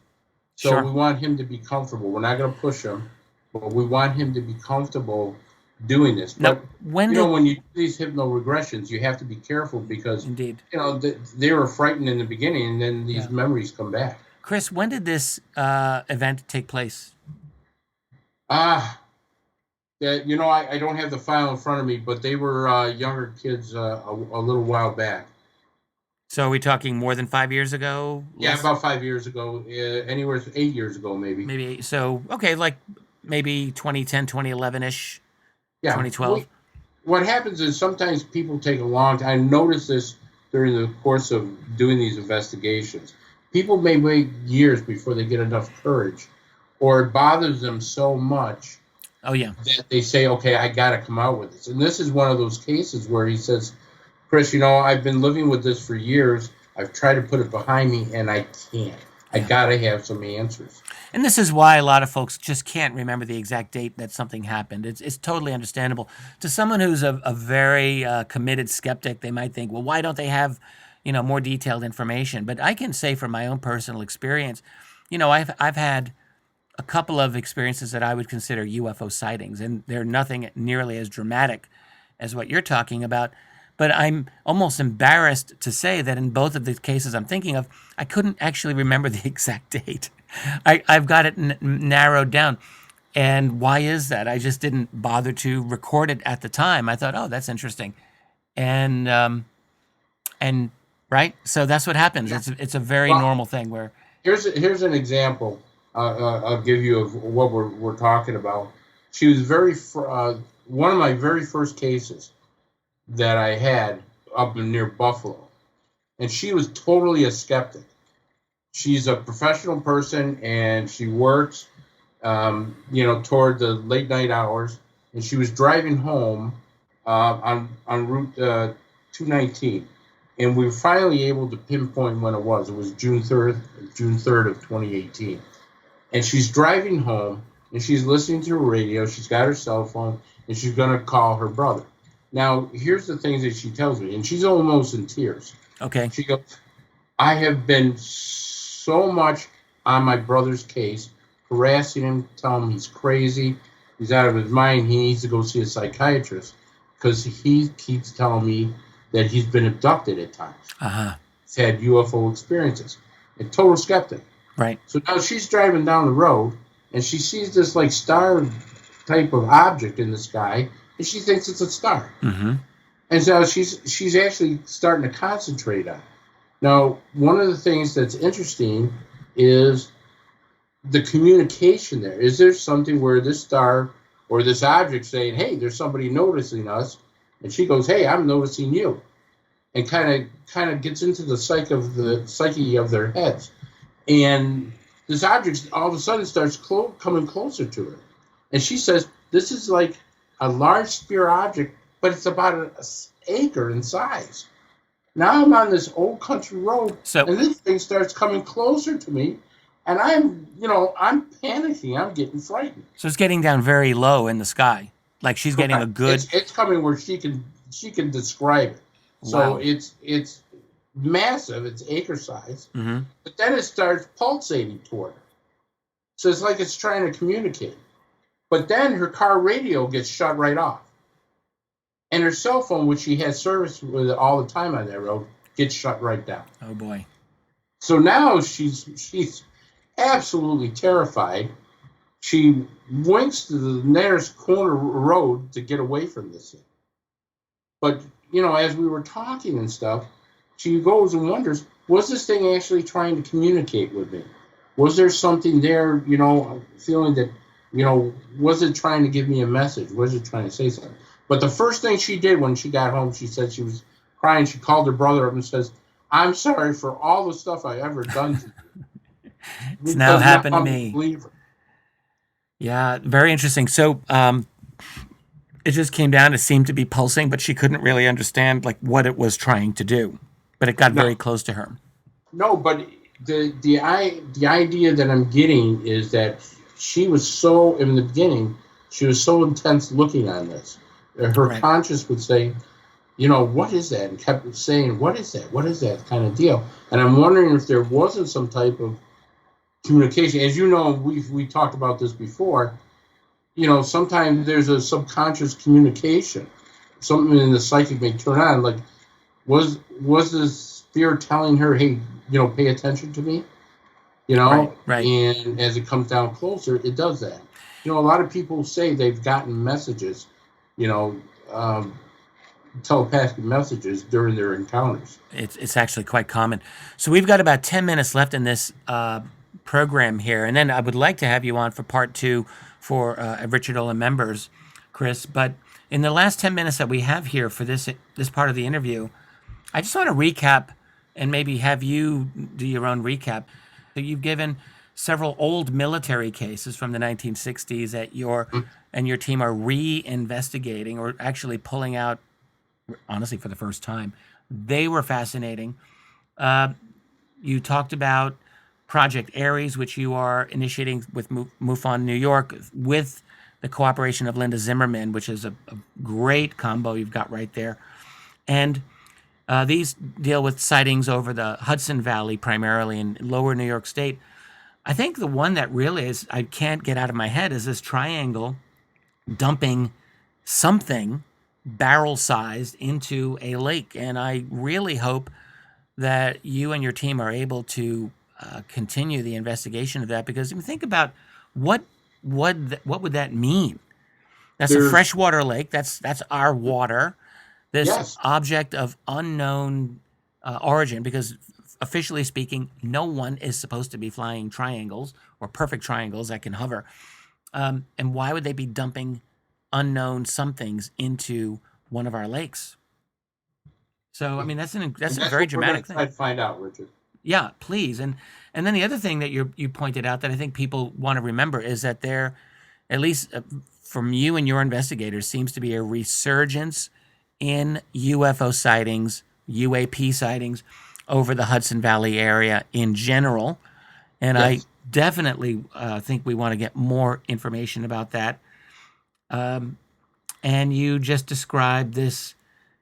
so Sure. we want him to be comfortable. We're not going to push him, but we want him to be comfortable doing this. Now, But when when you do these hypnoregressions, you have to be careful, because Indeed. They were frightened in the beginning, and then these Yeah. memories come back. Chris, when did this event take place? I don't have the file in front of me, but they were younger kids a little while back. So are we talking more than 5 years ago? Yeah, about 5 years ago, anywhere 8 years ago, maybe. Maybe. So, okay, like maybe 2010, 2011-ish, Yeah. 2012. What happens is sometimes people take a long time. I noticed this during the course of doing these investigations. People may wait years before they get enough courage, or it bothers them so much Oh, yeah. that they say, okay, I got to come out with this. And this is one of those cases where he says, Chris, I've been living with this for years. I've tried to put it behind me, and I can't. I got to have some answers. And this is why a lot of folks just can't remember the exact date that something happened. It's totally understandable. To someone who's a very committed skeptic, they might think, well, why don't they have, more detailed information? But I can say from my own personal experience, I've had a couple of experiences that I would consider UFO sightings, and they're nothing nearly as dramatic as what you're talking about. But I'm almost embarrassed to say that in both of the cases I'm thinking of, I couldn't actually remember the exact date. I've got it narrowed down. And why is that? I just didn't bother to record it at the time. I thought, oh, that's interesting. And right? So that's what happens. Yeah. It's a very normal thing where... Here's an example I'll give you of what we're talking about. She was one of my very first cases that I had up near Buffalo, and she was totally a skeptic. She's a professional person, and she works, toward the late night hours, and she was driving home on Route 219, and we were finally able to pinpoint when it was. It was June 3rd of 2018, and she's driving home, and she's listening to the radio. She's got her cell phone, and she's going to call her brother. Now, here's the things that she tells me, and she's almost in tears. Okay. She goes, I have been so much on my brother's case, harassing him, telling him he's crazy, he's out of his mind, he needs to go see a psychiatrist, because he keeps telling me that he's been abducted at times. Uh-huh. He's had UFO experiences. A total skeptic. Right. So now she's driving down the road, and she sees this like star type of object in the sky, and she thinks it's a star. Mm-hmm. And so she's actually starting to concentrate on it. Now, one of the things that's interesting is the communication there. Is there something where this star or this object saying, hey, there's somebody noticing us, and she goes, hey, I'm noticing you, and kind of gets into the psyche of their heads. And this object all of a sudden starts coming closer to her. And she says, this is like a large sphere object, but it's about an acre in size. Now I'm on this old country road, and this thing starts coming closer to me, and I'm panicking. I'm getting frightened. So it's getting down very low in the sky, like she's getting a good. It's coming where she can describe it. So Wow. it's massive. It's acre size, Mm-hmm. but then it starts pulsating toward her. So it's like it's trying to communicate. But then her car radio gets shut right off. And her cell phone, which she has service with all the time on that road, gets shut right down. Oh, boy. So now she's absolutely terrified. She winks to the nearest corner road to get away from this thing. But, as we were talking and stuff, she goes and wonders, was this thing actually trying to communicate with me? Was there something there, feeling that, was it trying to give me a message? Was it trying to say something? But the first thing she did when she got home, she said she was crying. She called her brother up and says, "I'm sorry for all the stuff I ever done to you." It's now happened to me. Believe her. Yeah, very interesting. So it just came down. It seemed to be pulsing, but she couldn't really understand like what it was trying to do. But it got very close to her. No, but the idea that I'm getting is that she was so, in the beginning, she was so intense looking on this. Her conscience would say, what is that? And kept saying, what is that? What is that kind of deal? And I'm wondering if there wasn't some type of communication. As you know, we talked about this before. Sometimes there's a subconscious communication. Something in the psychic may turn on. Like, was the spirit telling her, hey, pay attention to me? Right. And as it comes down closer, it does that. A lot of people say they've gotten messages, telepathic messages during their encounters. It's actually quite common. So we've got about 10 minutes left in this program here, and then I would like to have you on for part 2 for Richard Dolan members, Chris. But in the last 10 minutes that we have here for this part of the interview, I just want to recap and maybe have you do your own recap. So you've given several old military cases from the 1960s that and your team are re-investigating or actually pulling out, honestly, for the first time. They were fascinating. You talked about Project Ares, which you are initiating with MUFON New York with the cooperation of Linda Zimmerman, which is a great combo you've got right there. And these deal with sightings over the Hudson Valley, primarily in lower New York State. I think the one that really I can't get out of my head is this triangle dumping something barrel-sized into a lake. And I really hope that you and your team are able to continue the investigation of that, because think about what would that mean? That's a freshwater lake. That's our water. This object of unknown origin, because officially speaking, no one is supposed to be flying triangles or perfect triangles that can hover. And why would they be dumping unknown somethings into one of our lakes? So, I mean, that's a very dramatic thing. I'd find out, Richard. Yeah, please. And then the other thing that you pointed out that I think people want to remember is that there, at least from you and your investigators, seems to be a resurgence in UFO sightings, UAP sightings over the Hudson Valley area in general. And I definitely think we want to get more information about that. And you just described this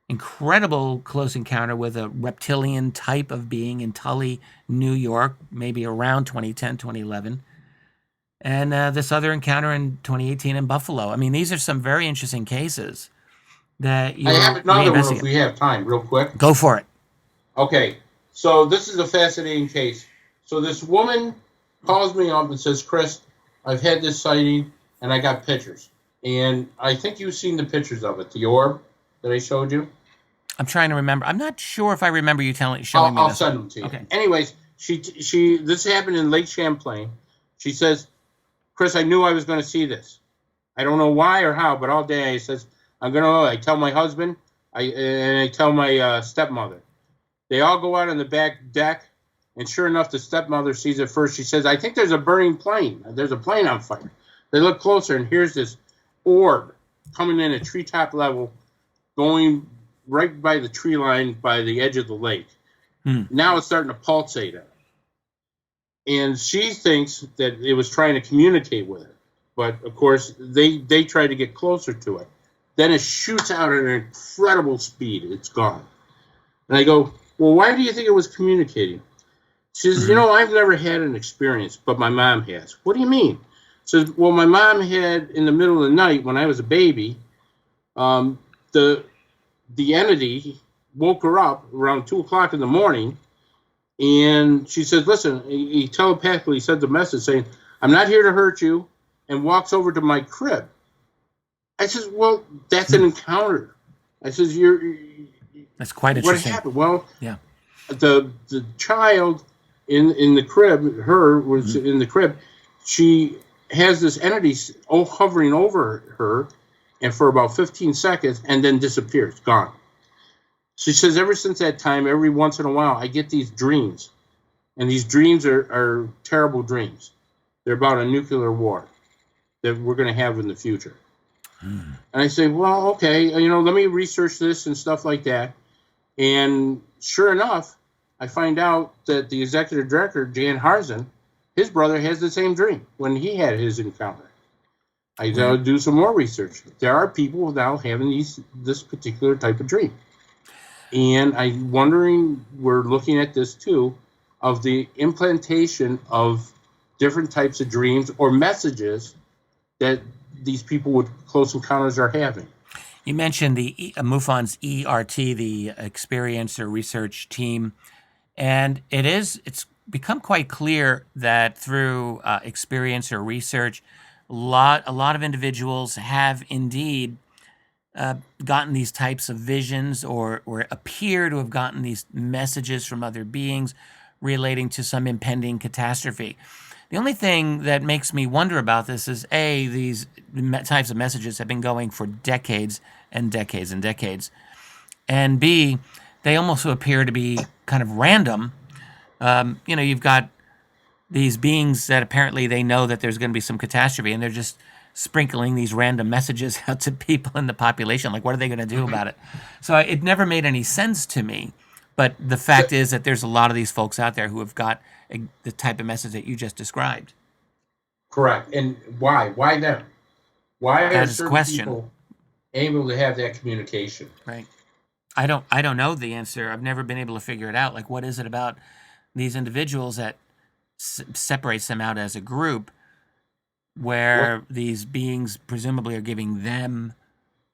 incredible close encounter with a reptilian type of being in Tully, New York, maybe around 2010, 2011. And this other encounter in 2018 in Buffalo. I mean, these are some very interesting cases that you I have another one if we have time, real quick. Go for it. Okay, so this is a fascinating case. So this woman calls me up and says, Chris, I've had this sighting, and I got pictures. And I think you've seen the pictures of it, the orb that I showed you. I'm trying to remember. I'm not sure if I remember you showing me. I'll send them to you. Okay. Anyways, she this happened in Lake Champlain. She says, Chris, I knew I was going to see this. I don't know why or how, but all day I says, I tell my husband, I tell my stepmother. They all go out on the back deck, and sure enough, the stepmother sees it first. She says, I think there's a burning plane. There's a plane on fire. They look closer, and here's this orb coming in at treetop level, going right by the tree line by the edge of the lake. Now it's starting to pulsate her. And she thinks that it was trying to communicate with her. But, of course, they try to get closer to it. Then it shoots out at an incredible speed. It's gone. And I go, well, why do you think it was communicating? She says, I've never had an experience, but my mom has. What do you mean? She says, well, my mom had, in the middle of the night, when I was a baby, the entity woke her up around 2 o'clock in the morning, and she says, listen, he telepathically said the message saying, I'm not here to hurt you, and walks over to my crib. I says, well, that's an encounter. I says, that's quite interesting. What happened? Well, yeah. The child in the crib, her was in the crib. She has this entity hovering over her, and for about 15 seconds, and then disappears, gone. She says, ever since that time, every once in a while, I get these dreams, and these dreams are terrible dreams. They're about a nuclear war that we're going to have in the future. And I say, well, okay, let me research this and stuff like that. And sure enough, I find out that the executive director, Jan Harzen, his brother has the same dream when he had his encounter. I do some more research. There are people now having this particular type of dream. And I'm wondering, we're looking at this too, of the implantation of different types of dreams or messages that these people with close encounters are having. You mentioned the MUFON's ERT, the Experiencer Research Team, and it's become quite clear that through experiencer research, a lot of individuals have indeed gotten these types of visions or appear to have gotten these messages from other beings relating to some impending catastrophe. The only thing that makes me wonder about this is, A, these types of messages have been going for decades and decades and decades, and B, they almost appear to be kind of random. You've got these beings that apparently they know that there's going to be some catastrophe, and they're just sprinkling these random messages out to people in the population. Like, what are they going to do about it? So it never made any sense to me. But the fact is that there's a lot of these folks out there who have got the type of message that you just described. Correct. And why? Why them? Why are certain people able to have that communication? Right. I don't know the answer. I've never been able to figure it out. Like, what is it about these individuals that separates them out as a group, where these beings presumably are giving them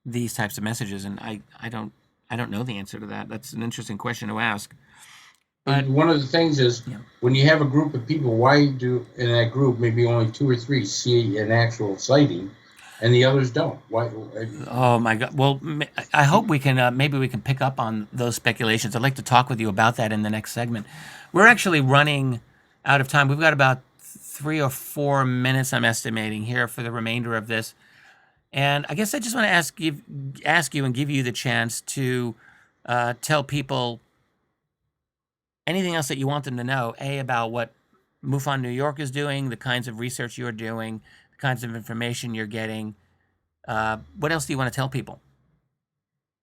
these types of messages? And I don't know the answer to that. That's an interesting question to ask. But one of the things is, when you have a group of people, why do in that group maybe only 2 or 3 see an actual sighting, and the others don't? Why? Oh my God! Well, I hope we can maybe we can pick up on those speculations. I'd like to talk with you about that in the next segment. We're actually running out of time. We've got about 3 or 4 minutes, I'm estimating, here for the remainder of this. And I guess I just want to ask you and give you the chance to tell people anything else that you want them to know, A, about what MUFON New York is doing, the kinds of research you're doing, the kinds of information you're getting. What else do you want to tell people?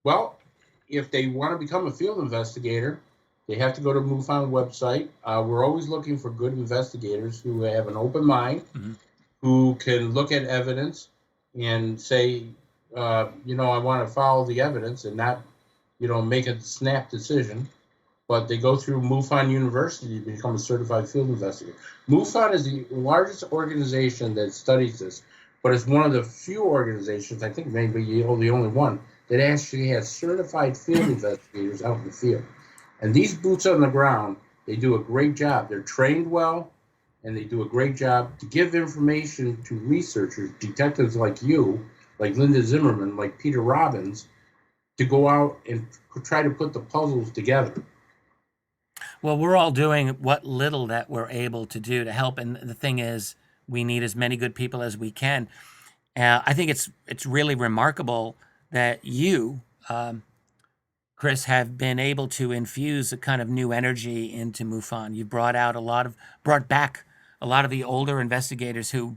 Well, if they want to become a field investigator, they have to go to MUFON website. We're always looking for good investigators who have an open mind, who can look at evidence and say, I want to follow the evidence and not, make a snap decision. But they go through MUFON University to become a certified field investigator. MUFON is the largest organization that studies this, but it's one of the few organizations, I think maybe the only one, that actually has certified field investigators out in the field. And these boots on the ground, they do a great job. They're trained well, and they do a great job to give information to researchers, detectives like you, like Linda Zimmerman, like Peter Robbins, to go out and try to put the puzzles together. Well, we're all doing what little that we're able to do to help, and the thing is, we need as many good people as we can. I think it's really remarkable that you, Chris, have been able to infuse a kind of new energy into MUFON. You brought back a lot of the older investigators who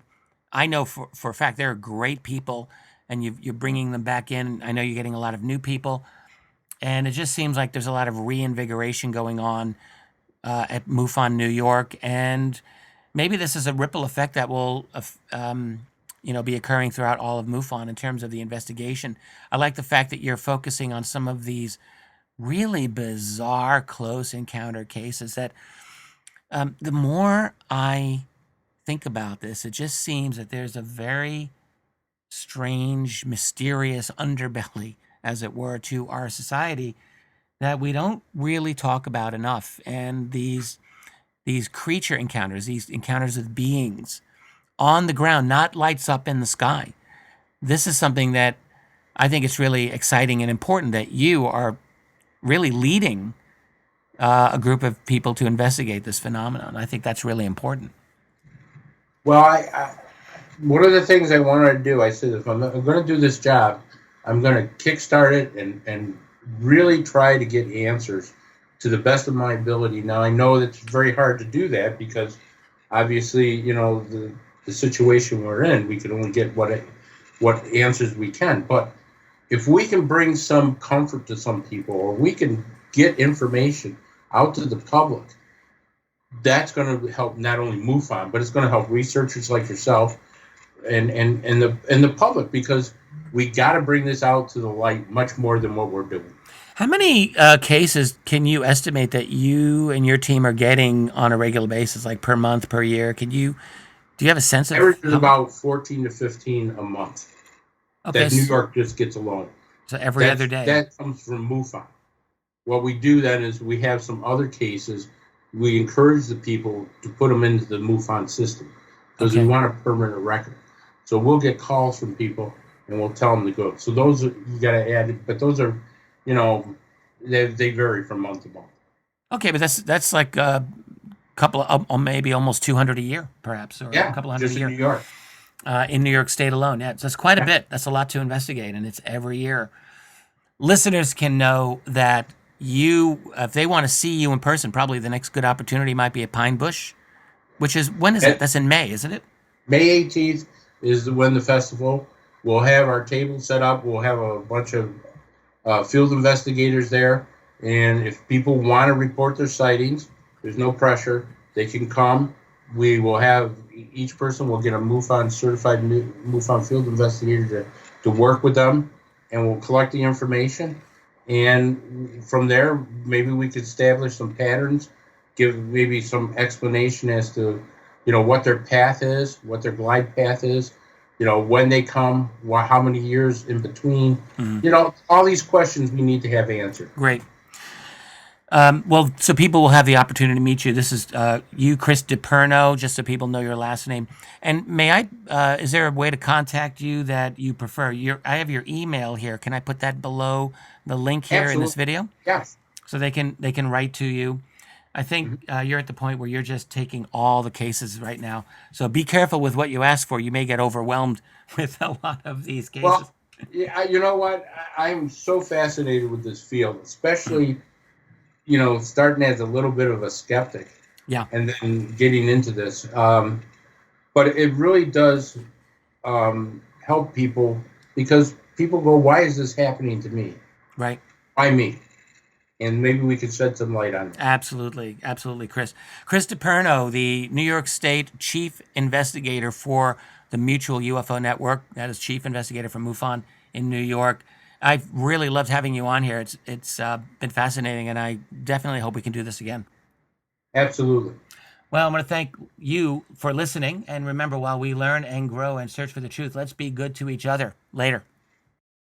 I know for a fact they're great people, and you're bringing them back in. I know you're getting a lot of new people, and it just seems like there's a lot of reinvigoration going on at MUFON New York, and maybe this is a ripple effect that will be occurring throughout all of MUFON in terms of the investigation. I like the fact that you're focusing on some of these really bizarre close encounter cases that the more I think about this, it just seems that there's a very strange, mysterious underbelly, as it were, to our society that we don't really talk about enough. And these creature encounters, these encounters with beings on the ground, not lights up in the sky. This is something that I think it's really exciting and important that you are really leading a group of people to investigate this phenomenon. I think that's really important. Well, one of the things I wanted to do, I said, if I'm going to do this job, I'm going to kickstart it and really try to get answers to the best of my ability. Now, I know that it's very hard to do that because obviously, you know, the situation we're in, we can only get what answers we can. But if we can bring some comfort to some people, or we can get information out to the public, that's going to help not only MUFON, but it's going to help researchers like yourself and the public, because we got to bring this out to the light much more than what we're doing. How many cases can you estimate that you and your team are getting on a regular basis, like per month, per year? Do you have a sense of? Average is about 14 to 15 a month. Okay, that New York just gets alone. So every other day. That comes from MUFON. What we do then is we have some other cases. We encourage the people to put them into the MUFON system because we want a permanent record. So we'll get calls from people and we'll tell them to go. So those are, you got to add it, but those are, you know, they vary from month to month. Okay, but that's like a couple of, maybe almost 200 a year, perhaps, or a couple hundred just a year. In New York. In New York State alone. Yeah, so that's quite a bit. That's a lot to investigate, and it's every year. Listeners can know that if they want to see you in person, probably the next good opportunity might be at Pine Bush, which is, when is it? That's in May, isn't it? May 18th is when the festival. We'll have our table set up. We'll have a bunch of field investigators there. And if people want to report their sightings, there's no pressure. They can come. We will have, each person will get a MUFON certified MUFON field investigator to work with them, and we'll collect the information. And from there, maybe we could establish some patterns, give maybe some explanation as to, you know, what their path is, what their glide path is, you know, when they come, how many years in between, you know, all these questions we need to have answered. Great. Well, so people will have the opportunity to meet you. This is you, Chris Deperno, just so people know your last name. And may I, is there a way to contact you that you prefer? I have your email here. Can I put that below the link here in this video? Yes. So they can write to you. I think you're at the point where you're just taking all the cases right now. So be careful with what you ask for. You may get overwhelmed with a lot of these cases. Well, yeah, you know what? I'm so fascinated with this field, especially, you know, starting as a little bit of a skeptic. Yeah. And then getting into this. But it really does help people, because people go, why is this happening to me? Right. Why me? And maybe we could shed some light on that. Absolutely. Absolutely, Chris. Chris Deperno, the New York State Chief Investigator for the Mutual UFO Network. That is Chief Investigator for MUFON in New York. I've really loved having you on here. It's been fascinating, and I definitely hope we can do this again. Absolutely. Well, I'm going to thank you for listening. And remember, while we learn and grow and search for the truth, let's be good to each other. Later.